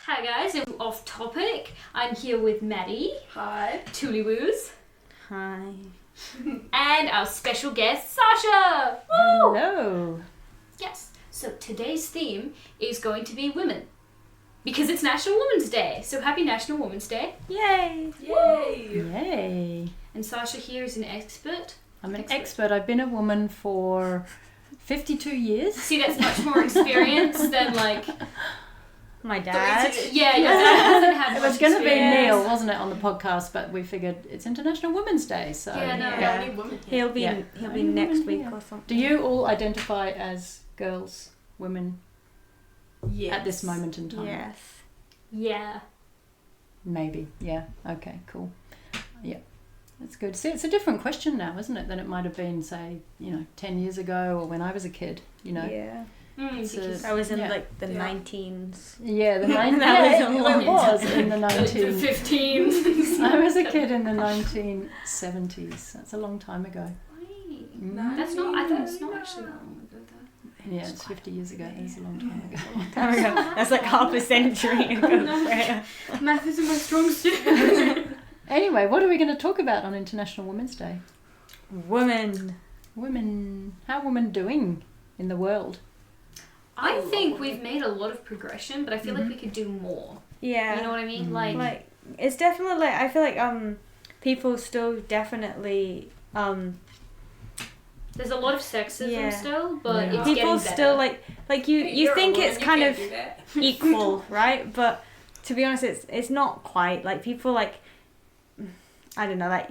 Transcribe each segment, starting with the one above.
Hi guys, and off topic. I'm here with Maddie. Hi. Tullywoos. Hi. And our special guest, Sasha. Woo! Hello. Yes. So today's theme is going to be women. Because it's National Women's Day. So happy National Women's Day. Yay. Yay. Yay. And Sasha here is an expert. I'm an expert. I've been a woman for 52 years. See, that's much more experience than like... My dad. Yeah, your dad hasn't had It much was going to be experience. Neil, wasn't it, on the podcast? But we figured it's International Women's Day, so Yeah, no. Yeah. Only women here. He'll Oh, be next week or something. Mm-hmm. Do you all identify as girls, women Yes. at this moment in time? Yes. Yeah. Maybe. Yeah. Okay. Cool. Yeah. That's good. See, it's a different question now, isn't it, than it might have been, say, 10 years ago or when I was a kid. Yeah. It's Because I was in Yeah. like the Yeah. 19s. Yeah, the That 19. was Yeah, a it long was time. in the 19. 15. I was a kid in the 1970s. That's a long time ago. Nice. That's not, I thought it's not actually that long ago though. Yeah, it's 50 years ago. That's a long time ago. That's like half a century ago. Freya. Math isn't my strong suit. Anyway, what are we going to talk about on International Women's Day? Women. Women. How are women doing in the world? I think we've made a lot of progression, but I feel like we could do more. Yeah. You know what I mean? Mm. Like, It's definitely like I feel like people still definitely there's a lot of sexism Yeah. still, but Yeah. it's people getting better. still like you You're a think woman, it's you kind can't of do that. equal, right? But to be honest, it's not quite. Like people like I don't know, like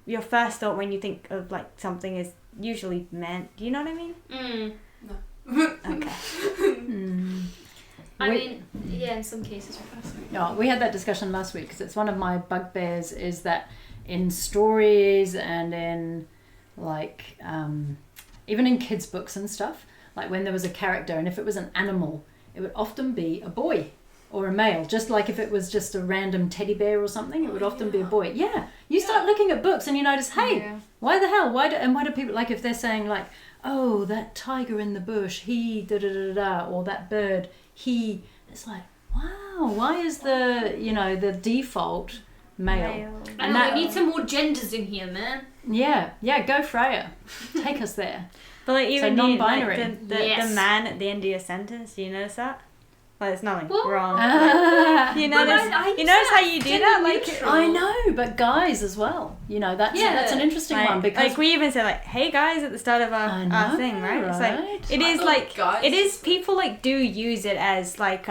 your first thought when you think of like something is usually men. Do you know what I mean? Mm. Okay. I We- mean, yeah, in some cases. No, we had that discussion last week because it's one of my bugbears is that in stories and in like even in kids' books and stuff, like when there was a character and if it was an animal, it would often be a boy or a male. Just like if it was just a random teddy bear or something, it would often be a boy. Yeah, you start looking at books and you notice, hey, why the hell? Why do people like if they're saying like, oh, that tiger in the bush, he da da da da, or that bird, he. It's like, wow, why is the default male? I know, we need some more genders in here, man. Yeah, go Freya. Take us there. But like even So you, like, non-binary. the Yes. man at the end of your sentence, do you notice that? Like there's nothing Well, wrong. You But notice I you notice how you do gender that? Like neutral. I know, but guys as well. That's an interesting one because like we even say like, hey guys at the start of I know, our thing, right? It's like right? it I is thought like guys- it is people like do use it as like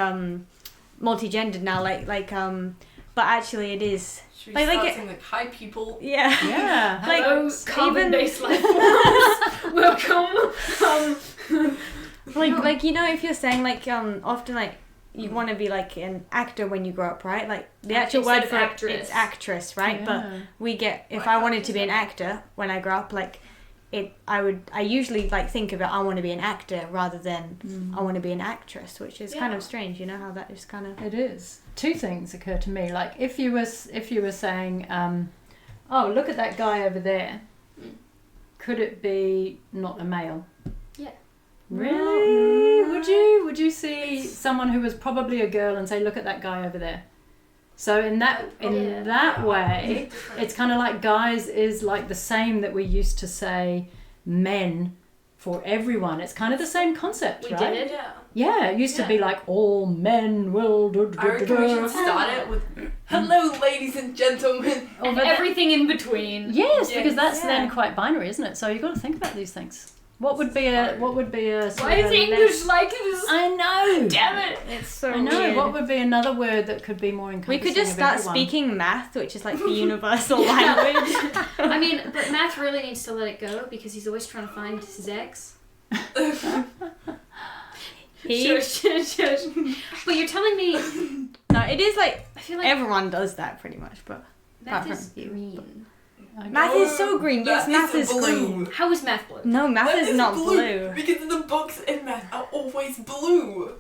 multi-gendered now, but actually it is Should we Like start it- saying like, hi people? yeah. yeah, Like, Hello, even- carbon-based life forms. Welcome. like if you're saying like often like you want to be like an actor when you grow up, right? Like the actual Instead word of for actress. it's actress, right? But Yeah. we get if Like I wanted to be an actress. actor when I grow up, like I usually like think about I want to be an actor rather than I want to be an actress, which is kind Yeah. of strange, you know how that is kind of It is. Two things occur to me. Like if you were saying, oh, look at that guy over there. Could it be not a male? Yeah. Really? Would you see someone who was probably a girl and say, look at that guy over there? So in that Yeah. way, it's kind of like guys is like the same that we used to say men for everyone. It's kind of the same concept, We right? did. Yeah. Yeah, it used to be Yeah. like all men will. I reckon we should start it with, hello ladies and gentlemen. And everything in between. Yes, because Yes. that's then Yeah. quite binary, isn't it? So you've got to think about these things. What would be a sort Why of is a English less- like this? I know. Damn it. it's so I know. weird. What would be another word that could be more We encompassing? could just of start everyone? speaking math, which is like the universal language. I mean, but Matt really needs to let it go because he's always trying to find his ex. He, Shush. But you're telling me, no, it is like I feel like everyone does that pretty much, but math apart is from you, green. math is so green. Yes, math is blue. green. How is math blue? No, math is not blue. Because the books in math are always blue.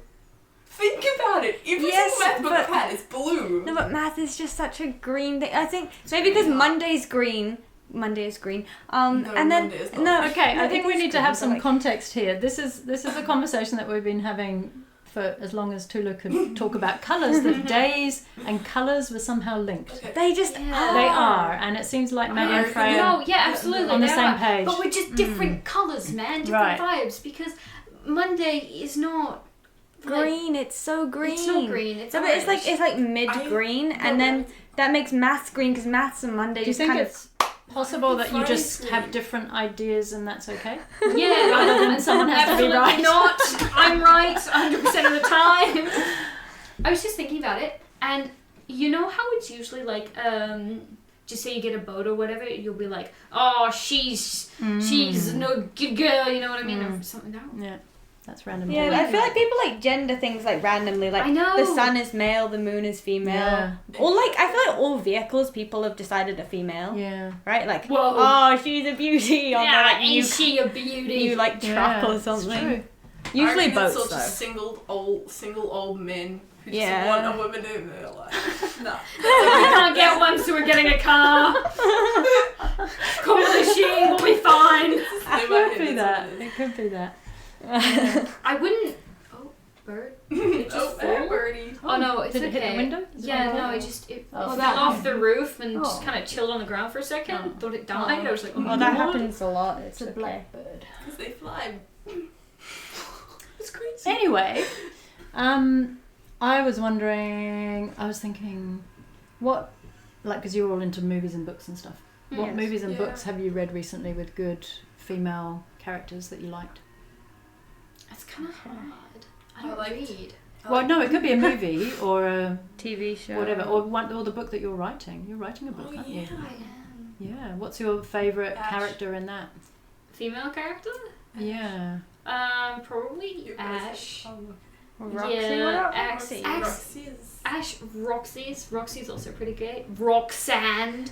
Think about it. Every Yes, single math book but- I've had is blue. No, but math is just such a green thing. I think maybe because Monday's green. Monday is green. No, And then Monday is not. no. Okay, no, I think it we is need to green, have but, some like, context here. This is a conversation that we've been having for as long as Tula could talk about colours, that days and colours were somehow linked. Okay. They just Yeah. They are, and it seems like Maddie and Freya No, yeah, absolutely. on the they same are. page. But we're just different colours, man. Different vibes. Because Monday is not like, green. It's so green. It's not green. It's No, but it's orange. like mid green, and then that makes maths green because maths and Monday Do you just think kind it's possible that you just Precisely. have different ideas and that's okay? Yeah, Rather than someone has to be absolutely right. not. I'm right 100% of the time. I was just thinking about it, and you know how it's usually like, just say you get a boat or whatever, you'll be like, oh, she's no good girl, you know what I mean, or something like that. Yeah, that's random. Yeah, I feel like people like gender things like randomly. Like I know. the sun is male, the moon is female. Yeah. Or like I feel like all vehicles people have decided are female. Yeah. Right? Like Whoa. oh, she's a beauty. Or Yeah, like, ain't you she a beauty? you like truck Yeah, or it's something. true. Usually I reckon boats it's though. such single old men who just Yeah. want a woman in their life. Nah. we can't get one, so we're getting a car. Call the machine, we'll be fine. It could be that. It could be that. I wouldn't. Oh, bird. It just Oh, flew. hey, birdie. Oh no, it's Did it okay. hit the window? Yeah, no, it just it Oh. fell That off the roof and just Oh. kind of chilled on the ground for a second. Oh. Thought it died. I was like, oh, Well, that what? happens a lot. It's It's a okay. blackbird. Because they fly. It's crazy. Anyway, I was wondering, I was thinking, what, like, because you're all into movies and books and stuff. What Yes. movies and Yeah. books have you read recently with good female characters that you liked? It's kind of hard. I don't liked- read. Well, no, it could be a movie or a TV show. whatever, or the book that you're writing. You're writing a book, Oh, aren't yeah. you? I am. Yeah. What's your favourite Ash. character in that? Female character? Yeah. Probably You're gonna say- Ash. Oh, Roxy. Yeah, What about Ax- Roxy? Ax- Roxy is. Ash, Roxy's also pretty great. Roxanne.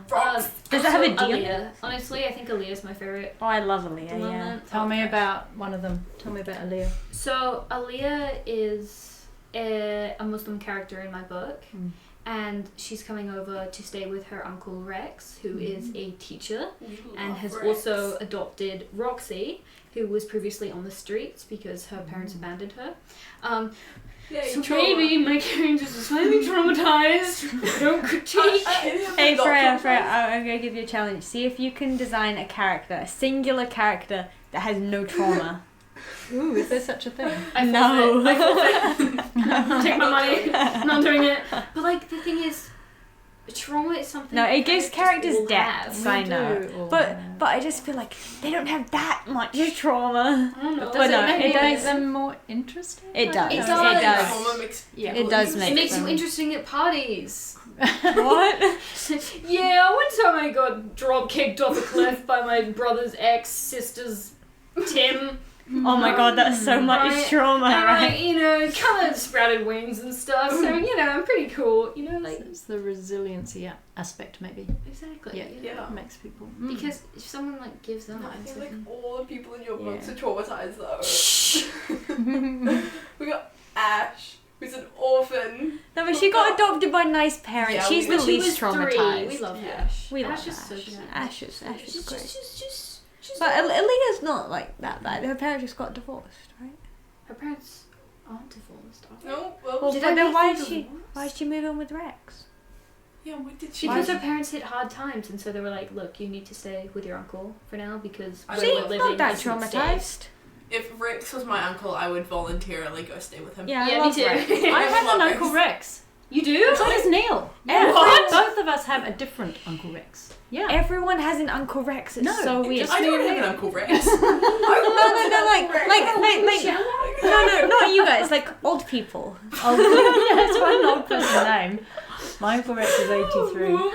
Rox. Does it have a also D on it? Aaliyah. Honestly, I think Aaliyah's my favorite. Oh, I love Aaliyah. at the Yeah. moment. Tell me Okay. about one of them. Tell me about Aaliyah. So Aaliyah is a Muslim character in my book, Mm. and she's coming over to stay with her uncle Rex, who is a teacher We and love has Rex. also adopted Roxy, who was previously on the streets because her parents abandoned her. Yeah, So trauma. maybe my characters are slightly traumatized. Don't critique. Hey Freya, I'm gonna give you a challenge. See if you can design a character, a singular character that has no trauma. Ooh, is there such a thing? I No. forfeit. I forfeit. Take my money. Not doing it. But like the thing is, trauma is something. No, it gives characters all depth. have. I We know. do all But have. I just feel like they don't have that much trauma. I don't know. Does But no, it it make does- them more interesting? It I does. don't It know. does. Trauma makes Yeah. people It does interesting. It makes you them. interesting at parties. What? Yeah, one time I got drop kicked off a cliff by my brother's ex sister's Tim. Oh my god, that's so much Right. trauma, And right? like, you know, kind of sprouted wings and stuff. So you know, I'm pretty cool. You know, like It's the resiliency aspect, maybe. exactly. Yeah. Yeah. Makes people. Because if someone like gives them I feel like something. all the people in your books Yeah. are traumatized though. We got Ash, who's an orphan. No, but she got adopted by nice parents. Yeah, She's we- the She least was 3. traumatized. We love Yeah. Ash. We love Ash is so Ash. good. Ash is She's great. she's But Aaliyah's not like that bad. Her parents just got divorced, right? her parents aren't divorced, are they? No, well, Well, Did but I then make why them did she? divorced? Why did she move in with Rex? yeah, what did she? Because do? her parents hit hard times, and so they were like, "Look, you need to stay with your uncle for now because I where don't we're know. living Not that isn't safe." traumatized. If Rex was my uncle, I would voluntarily go stay with him. Yeah, Yeah, I me love too. Rex. I I have love an Uncle Rex. You do? So does Neil. Yeah. What? Both of us have a different Uncle Rex. Yeah. Everyone has an Uncle Rex. It's No, so it weird. just- I don't have an Uncle Rex. No, not you guys, like old people. Oh, yeah, it's quite an old person name. My Uncle Rex is 83.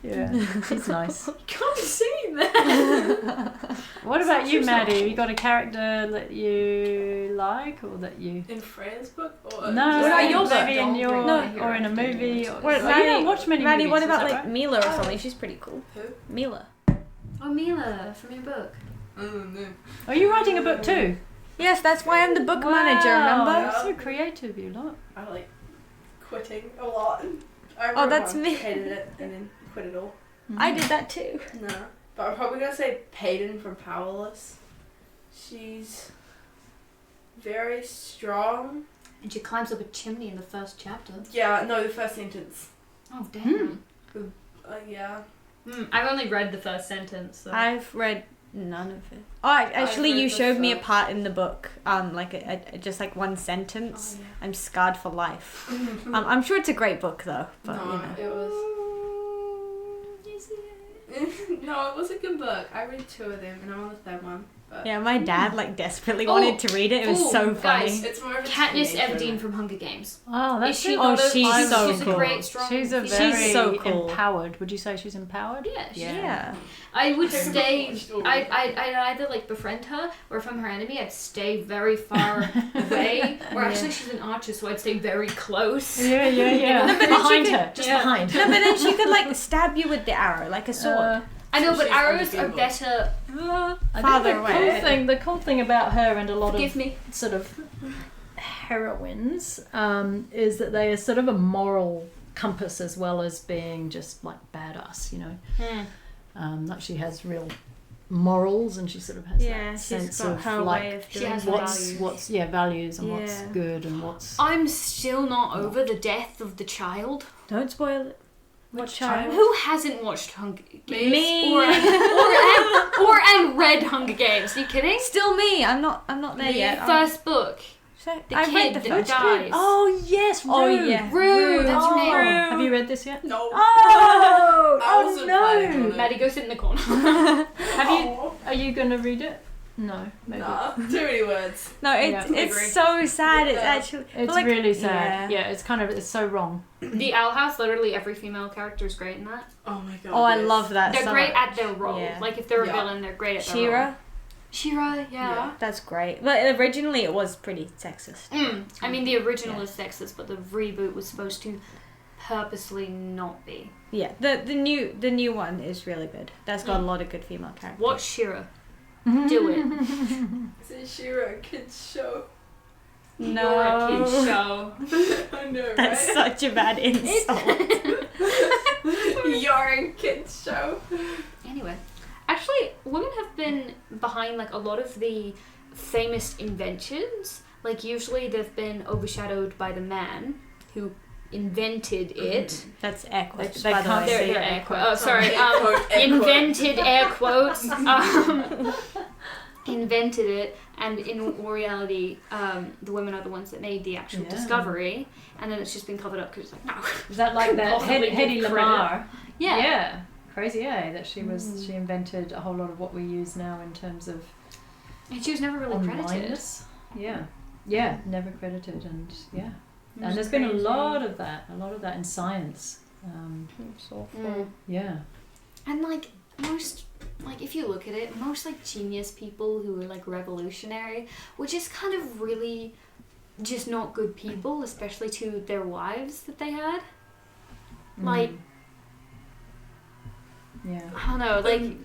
Yeah, he's nice. You can't be saying that. What about you, yourself. Maddie? You got a character that you like or that you... In Freya's book? Or No, What about your maybe book? in your... Don't bring my or in a hero movie. into Or, it. What, well, you don't watch many Maddie, movies, what is about that like right? Mila or something? She's pretty cool. Who? Mila. Oh, Mila from your book. No. Are you writing a book too? Yes, that's why I'm the book manager. Wow, Remember? You're so creative, you lot. I like quitting a lot. I Oh, wrote that's one, me. hated it, and then quit it all. I did that too. No. But I'm probably gonna say Peyton from Powerless. She's very strong And she climbs up a chimney in the first chapter. Yeah, no, the first sentence. Oh, damn. Yeah. I've only read the first sentence. So. I've read none of it. Oh, actually, read you the showed me a first. part in the book, like just like one sentence. Oh, I'm scarred for life. I'm sure it's a great book though, but no, you know. it was. No, it was a good book. I read 2 of them, and I'm on the 3rd one. But Yeah, my dad like desperately wanted to read it. It was so funny. guys, it's more of a Katniss teenager. Everdeen from Hunger Games. Oh, that's Is she it. not a- she's so she's cool. a great, strong She's a female? very She's so cool. empowered. Would you say she's empowered? Yeah, she- Yeah. I would I've stay. watched all of I'd either like befriend her, or if I'm her enemy, I'd stay very far away. Or actually, she's an archer, so I'd stay very close. Yeah, yeah, yeah. No, but then Behind she her, could- just yeah. behind. No, but then she could like stab you with the arrow, like a sword. I know, So but she's arrows are undefeatable. better. I Farther think away. the cool thing about her and a lot Forgive of me. sort of heroines is that they are sort of a moral compass as well as being just like badass, you know. Like she has real morals and she sort of has Yeah, that she's sense got of her like way of She doing has things. what's values and what's Yeah. good and what's I'm still not over the death of the child. Don't spoil it. What child? Who hasn't watched Hunger Games? Me. Or and read Hunger Games? Are you kidding? Still me. I'm not there The yet. first book. The the I kid read the that first dies. Oh yes, Oh Rue. yeah, Rue, that's her name. Rue. Have you read this yet? No. Oh, I wasn't planning on it. Maddie, go sit in the corner. Have you? Oh, Are you gonna read it? No, maybe. nah, too many words. No, it's Yeah. it's Agree. so sad. It's Yeah. actually It's but, like, really sad. yeah. Yeah, it's so wrong. The Owl House, literally every female character is great in that. Oh my god. Oh, I yes. love that. They're so great much. at their role. Yeah. Like if they're a Yeah. villain, they're great at their role. Shira. Shira, yeah. That's great. But originally it was pretty sexist. I mean, the original Yeah. is sexist, but the reboot was supposed to purposely not be. Yeah, the new one is really good. That's got a lot of good female characters. Watch Shira. Do it. Is it Shira a kids show? No, You're a kid's show. I know, that's right? such a bad insult. You're a kids show. Anyway, actually, women have been behind like a lot of the famous inventions. Like usually they've been overshadowed by the man who invented it. That's air quotes, They by the can't way. say They're air air quotes. Oh, sorry. Air quote, air quote. Invented air quotes. Invented it, and in all reality, the women are the ones that made the actual Yeah. discovery, and then it's just been covered up because it's like no. Is that like that Possibly give Hedy credit. Lamarr? Yeah. Yeah. Crazy, that she invented a whole lot of what we use now in terms of And she was never really credited. onlineness. Yeah. Yeah, never credited and yeah. It And was there's been a crazy. lot of that in science. Mm. Yeah. And like most, like if you look at it, most like genius people who are like revolutionary were just kind of really just not good people, especially to their wives that they had. Like Yeah. I don't know, like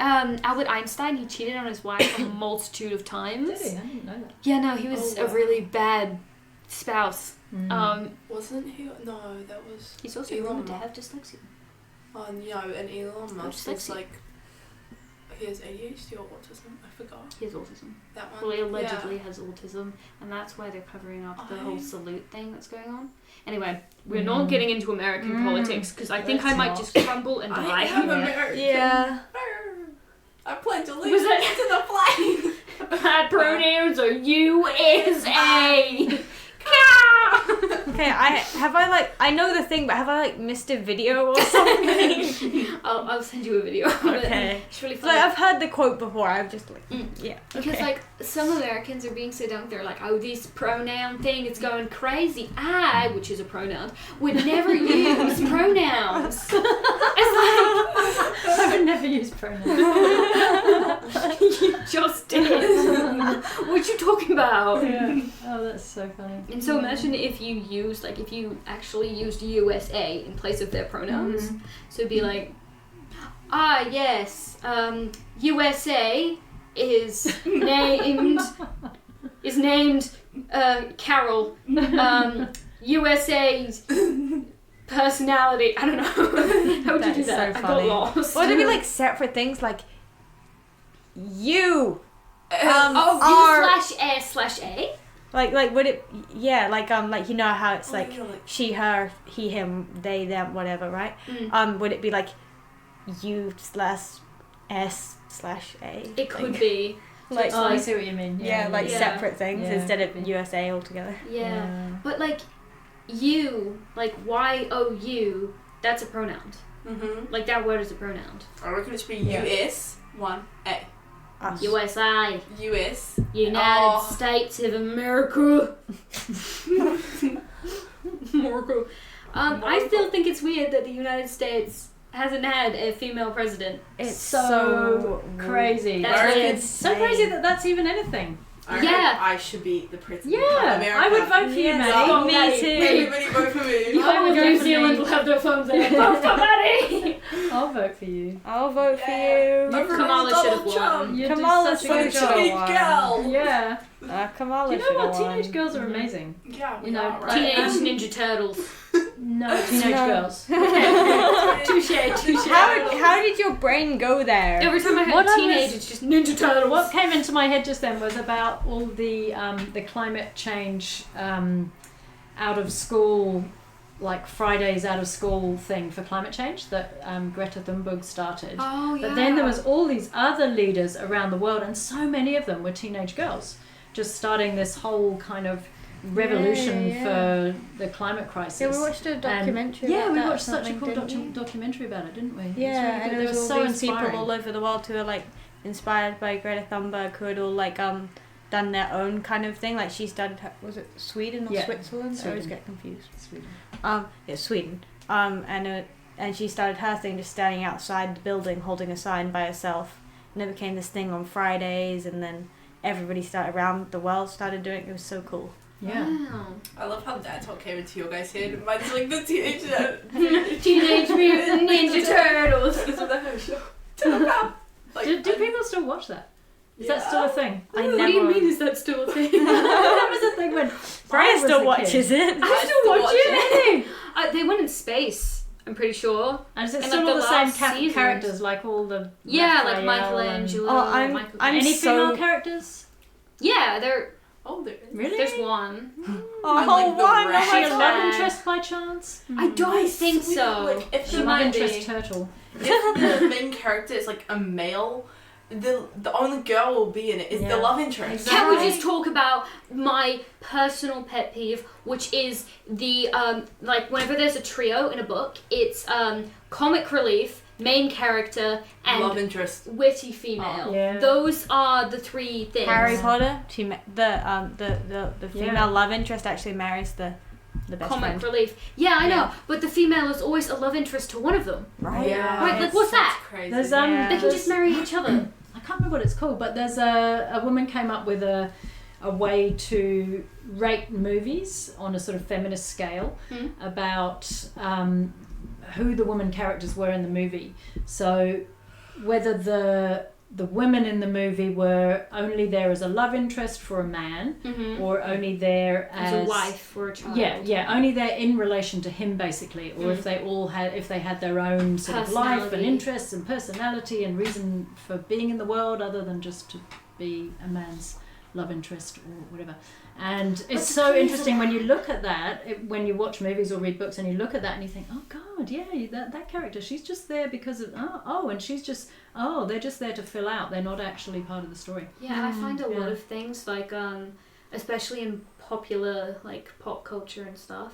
Albert Einstein, he cheated on his wife a multitude of times. Did he? I didn't know that. Yeah, no, he was Oh, a wow. really bad spouse. Wasn't he? No, that was. He's also Elon rumored to Musk. have dyslexia. Oh no, and Elon Musk was dyslexia. like. He has ADHD or autism. I forgot He has autism. that one. Well, he allegedly has autism, and that's why they're covering up the whole salute thing that's going on. Anyway, we're not getting into American politics because I think I Let's might not. just crumble and I die. am Yeah. American. Yeah. I pledge Was allegiance it- to the flag. My pronouns are USA. Okay, I know the thing, but have I like missed a video or something? I'll send you a video. Of it. Okay. It's really So like, funny. I've heard the quote before. I've just like, yeah. Because okay. like some Americans are being so dumb, they're like, oh, this pronoun thing, it's going crazy. I, which is a pronoun, would never use pronouns. It's I would never use pronouns. like you just did. What you talking about? Yeah. Oh, that's so funny. And so imagine if you used if you actually used USA in place of their pronouns. So it'd be like, yes, USA is named Carol. USA's personality. I don't know. How would you That do is that? so I got funny. lost. Or it'd be like separate things like you. oh, are U/A/A. Like would it? Yeah, like you know how it's Oh, like yeah, like- she, her, he, him, they, them, whatever, right? Would it be like U/S/A? It could be. Like Oh, I see what you mean. yeah, like yeah. separate things Yeah. instead of USA altogether. Yeah. But like you, like YOU, that's a pronoun. Mhm. Like that word is a pronoun. I reckon it should be Yeah. US 1A. Us. USA, US. United Oh. States of America. America. I still think it's weird that the United States hasn't had a female president. It's so crazy. That's American- weird. It's so crazy that that's even anything. I reckon Yeah. I should be the president of Yeah, America. I would vote for you, Yes. Maddie. Oh, Me Maddie, too. Everybody vote for me. You I know would go New for Zealand me. will have their phones there. Vote for Maddie! I'll vote for you. I'll vote for Yeah. you. Vote for Kamala Donald should have won. Trump. You Kamala do such a should good have job. Teenage won. girl. Yeah. Kamala You know what? should've Teenage won. girls are amazing. Yeah, we You know, are, right? Teenage Ninja Turtles. No, teenage No. girls. Touche. How did your brain go there? Every time I heard What I teenage, was- it's just Ninja Turtles. What came into my head just then was about all the climate change out of school, like Fridays out of school thing for climate change that Greta Thunberg started. Oh, yeah. But then there was all these other leaders around the world, and so many of them were teenage girls, just starting this whole kind of revolution Yeah. for the climate crisis. Yeah, we watched a documentary. Yeah, about we that or watched such a something, cool didn't we? documentary about it, didn't we? It was Yeah, really and good. it They was were all so these people inspiring. all over the world who are like inspired by Greta Thunberg, who had all like done their own kind of thing. Like she started, was it Sweden or Yeah, Switzerland? I always Sweden. get confused. Sweden. It's Sweden. And she started her thing just standing outside the building holding a sign by herself, and it became this thing on Fridays, and then everybody started around the world started doing it. It was so cool. Yeah. Wow. I love how that talk came into your guys' head. Mine's like the teenage Teenage Mutant Ninja Turtles. Turtles of the Ho Show. Telepath. Like, Do people still watch that? Is that still a thing? I What do you mean is that still a thing? That was a thing when Brian was still a watches kid. it. I still still watch watch it. it. They went in space, I'm pretty sure. And is it And, still like, all the the same last seasons. characters, like all the Yeah, like Raphael and- Michelangelo. Oh, I'm Any so- female characters? Yeah, there. Oh, there. Really? There's one. Oh, I like the one! rat. Is she a God. love interest by chance? I don't think so. Like, if She the, love might interest be. turtle. if the main character is like a male, the only girl will be in it is Yeah. the love interest. Exactly. Can we just talk about my personal pet peeve, which is the like whenever there's a trio in a book, it's comic relief, main character, and Love interest. witty female. Oh, yeah. Those are the three things. Harry Potter. The female Yeah. love interest actually marries the best Comic friend. relief. Yeah, I know, Yeah. but the female is always a love interest to one of them. Right. Yeah. Right, like, what's that? That's crazy. There's Yeah. They can just marry each other. I can't remember what it's called, but there's a woman came up with a way to rate movies on a sort of feminist scale Hmm. about who the woman characters were in the movie. So whether the women in the movie were only there as a love interest for a man, Mm-hmm. or only there As a wife or a child. yeah, only there in relation to him basically, or if they had their own sort of life and Personality. interests and personality and reason for being in the world other than just to be a man's love interest or whatever. And it's What's so crazy interesting when you look at that, when you watch movies or read books and you look at that and you think, oh god, yeah, that character, she's just there because of and she's just they're just there to fill out, they're not actually part of the story. Yeah, and I find a lot Yeah. of things like especially in popular like pop culture and stuff,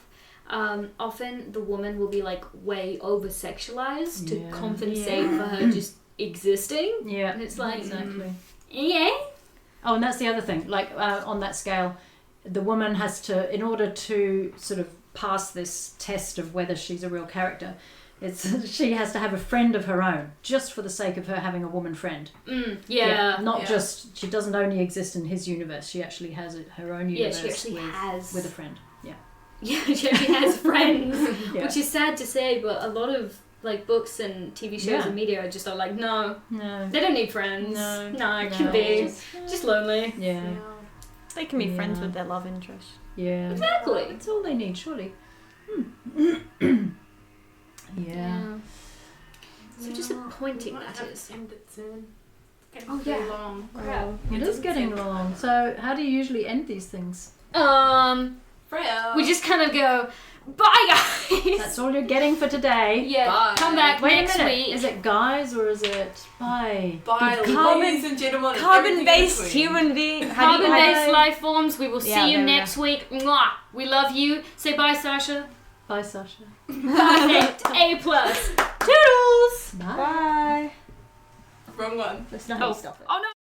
often the woman will be like way over sexualized to Yeah. compensate for her just existing. Yeah, And it's like, exactly. Yeah. Oh, and that's the other thing. Like on that scale, the woman has to, in order to sort of pass this test of whether she's a real character, she has to have a friend of her own, just for the sake of her having a woman friend. Yeah. Not Yeah. just, she doesn't only exist in his universe. She actually has her own Yeah, universe she actually has. with a friend. Yeah. Yeah, she actually has friends, Yeah. which is sad to say, but a lot of like books and TV shows Yeah. and media are just like, no, No. they don't need friends. No. it No. can be just lonely. Yeah. They can be friends Yeah. with their love interest. Yeah. Exactly. That's all they need, surely. Yeah. So disappointing that is. End it soon. It's Oh, getting yeah. long. Crap. It is getting long. So how do you usually end these things? Freya. we just kind of go, bye guys. That's all you're getting for today. Yeah, Bye. come back Wait next a minute. week. Is it guys or is it bye? Bye, Carbon- ladies and gentlemen. and Carbon-based everything in between. human being. Carbon-based life forms. We will see Yeah, you there we next week. Mwah. We love you. Say bye, Sasha. Bye, Sasha. Perfect. A+. Toodles. Bye. Bye. Wrong one. That's not how Oh. you stop it. Oh no.